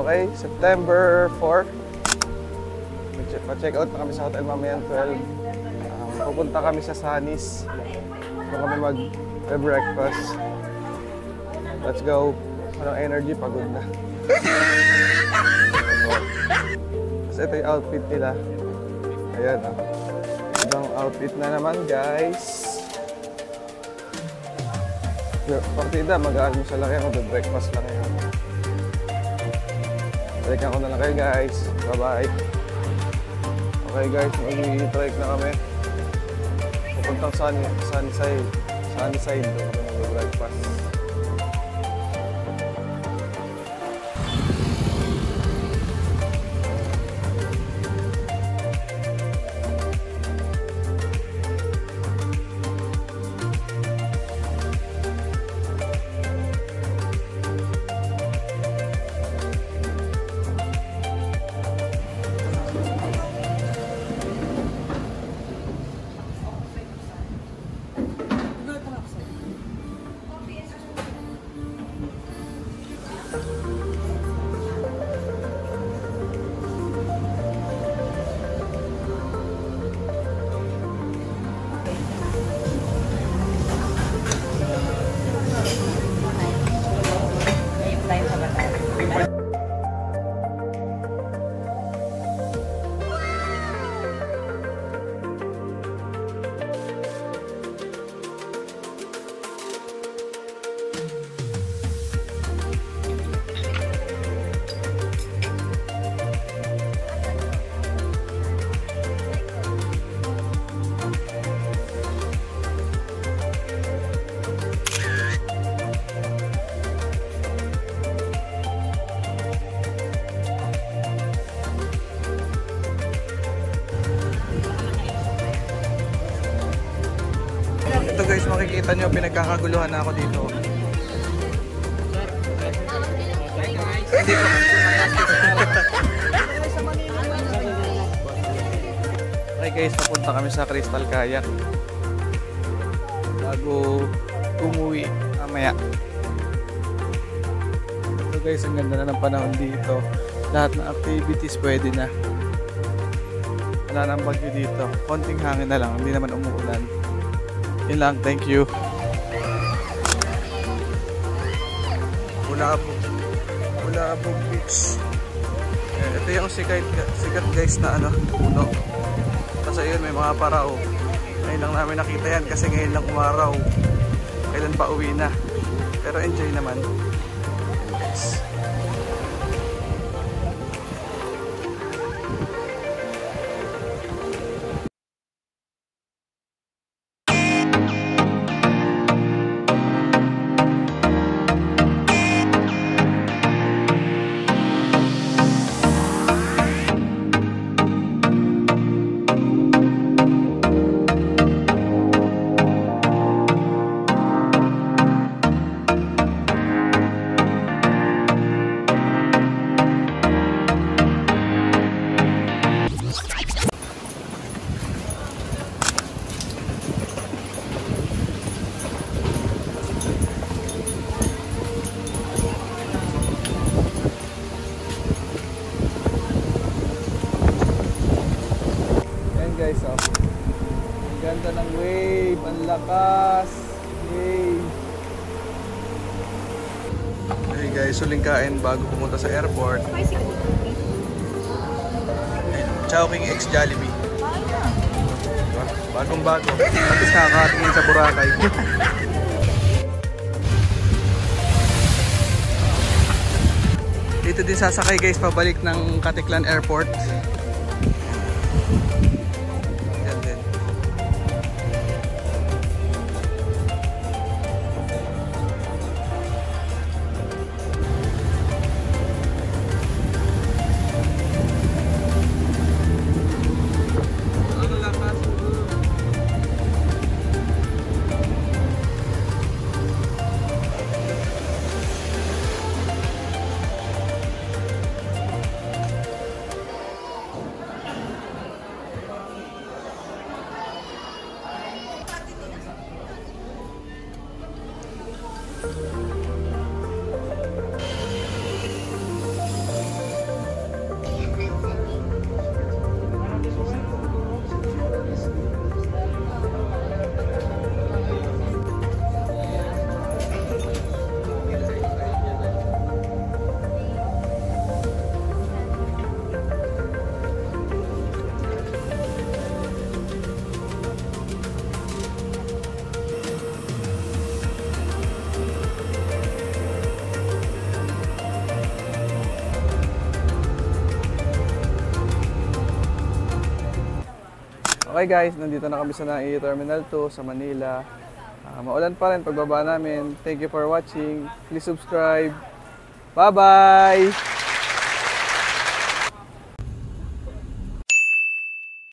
Okay, September 4. Pa-check out na kami sa hotel mamayang 12. Pupunta kami sa Sunny's. Doon kami mag-breakfast. Let's go. Anong energy? Pagod na. Kasi ito yung outfit nila. Ayan. Ibang outfit na naman, guys. Partida, mag-almusal lang yan. Mag-breakfast lang yan. Balikan ko na lang kayo, guys. Bye-bye. Okay, guys. Mag-i-trek na kami. Pupuntang Sunnyside. Sunnyside. Doon kami mag-breakfast. Ito guys, makikita nyo, pinagkakaguluhan na ako dito. Hindi ko. Okay guys, papunta kami sa Crystal Kayak bago umuwi mamaya. Ito guys, ang ganda na ng panahon dito. Lahat ng activities pwede na. Wala nang bagyo dito. Konting hangin na lang, hindi naman umuulan. Yun lang, thank you. Bulabog Beach. Ito yung sikat guys na puno. Kasi yun, may mga parao. Ngayon lang namin nakita yan kasi ngayon lang umaraw. Kailan pa uwi na. Pero enjoy naman. Yes. Guys, oh. Ang ganda ng wave, ang lakas. Wave. Okay guys, huling kain bago pumunta sa airport. Chowking X Jollibee. Bagong bago. Tapos nakakatingin sa Boracay. Dito din sasakay guys pabalik ng Caticlan Airport. Yan din. Okay guys, nandito na kami sa NAIA Terminal 2 sa Manila. Maulan pa rin pagbaba namin. Thank you for watching. Please subscribe. Bye-bye!